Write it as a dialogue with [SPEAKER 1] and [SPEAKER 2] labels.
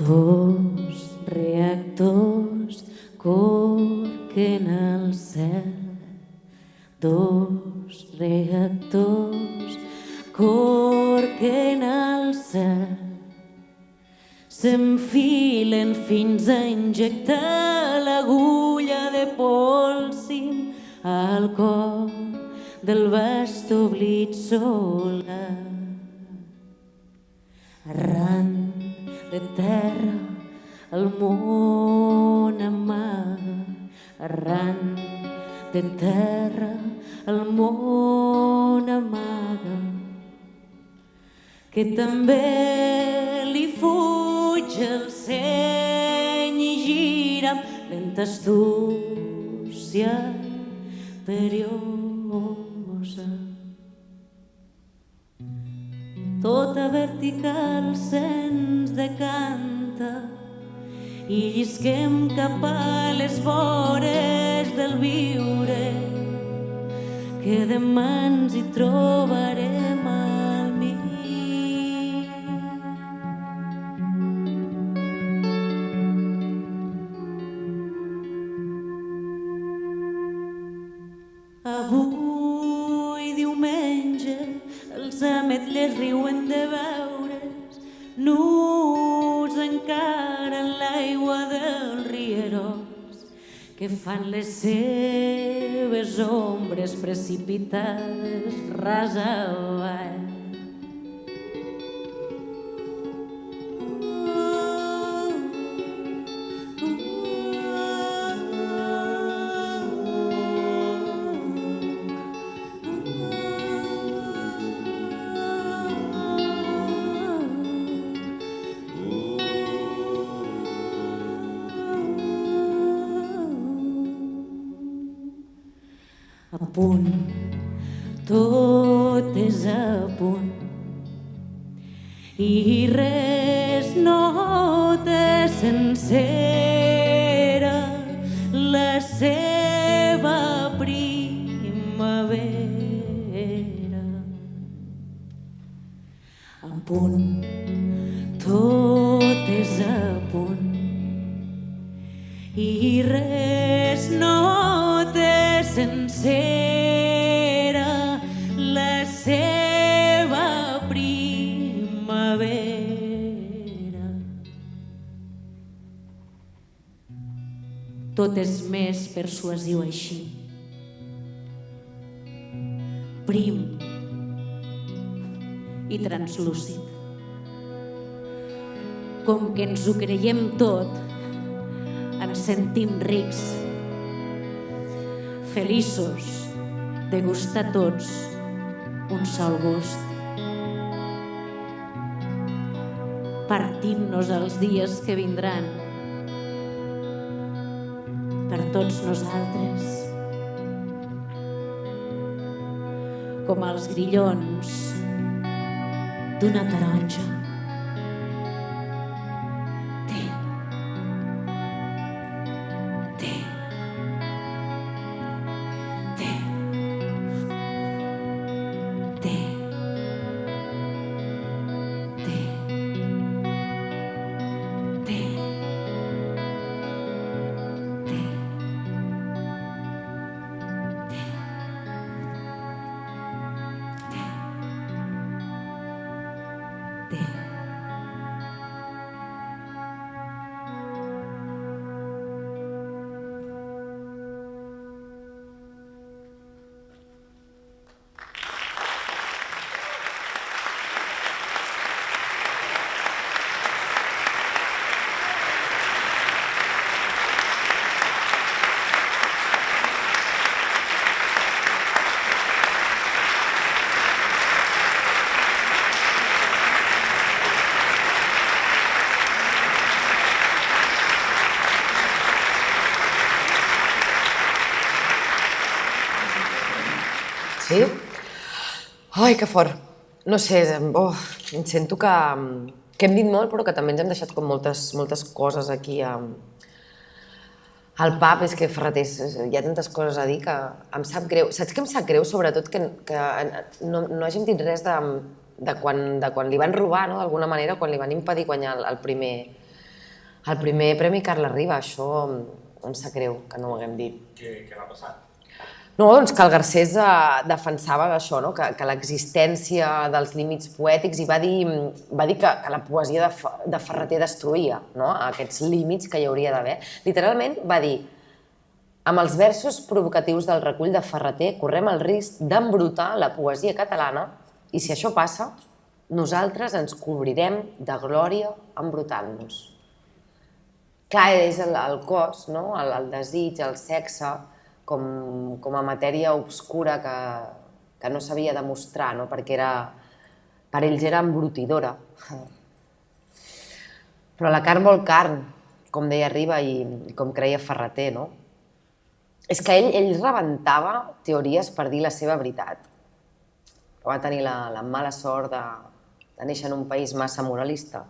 [SPEAKER 1] Dos reactors corquen al cel. Dos reactors corquen al cel. S'enfilen fins a injectar l'agulla de polsim al cor del vast oblit solar. Arran de terra el món amaga, arran de terra el món amaga, que també li fuig el seny i gira amb lenta astúcia periosa. Tota vertical se'ns decanta i llisquem cap a les vores del viure, que demà ens hi trobarem al mig. Avui diumenge els ametllers riuen de veure's nus encara en l'aigua dels rierols, que fan les seves ombres precipitades ras avall. A punt, tot és a punt, i res no té sencera la seva primavera. A punt, tot és a punt, i res no té sencera la seva primavera. Tot és més persuasiu així, prim i translúcid. Com que ens ho creiem tot, ens sentim rics, feliços de gustar tots un sol gust. Partint-nos els dies que vindran per tots nosaltres, com els grillons d'una taronja.
[SPEAKER 2] Sí? Ai, que fort. No sé, em sento que hem dit molt, però que també ens hem deixat com moltes coses aquí al pub. És que, Ferreter, hi ha tantes coses a dir que em sap greu. Saps què em sap greu? Sobretot que no hàgim dit res de quan li van robar, d'alguna manera, quan li van impedir guanyar el primer El primer Premi Carles Riba, això em sap greu que no ho haguem dit.
[SPEAKER 3] Què va passar?
[SPEAKER 2] No, doncs que el Garcés defensava això, no? que l'existència dels límits poètics, i va dir que la poesia de Ferreter destruïa, no? Aquests límits que hi hauria d'haver. Literalment va dir: amb els versos provocatius del recull de Ferreter correm el risc d'embrutar la poesia catalana, i si això passa, nosaltres ens cobrirem de glòria embrutant-nos. Clar, és el cos, no? El desig, el sexe, com a matèria obscura que no s'havia de mostrar, no? Perquè per ells era embrutidora. Però la carn vol carn, com deia Riba i com creia Ferreter, no? És que ell rebentava teories per dir la seva veritat. Va tenir la mala sort de néixer en un país massa moralista.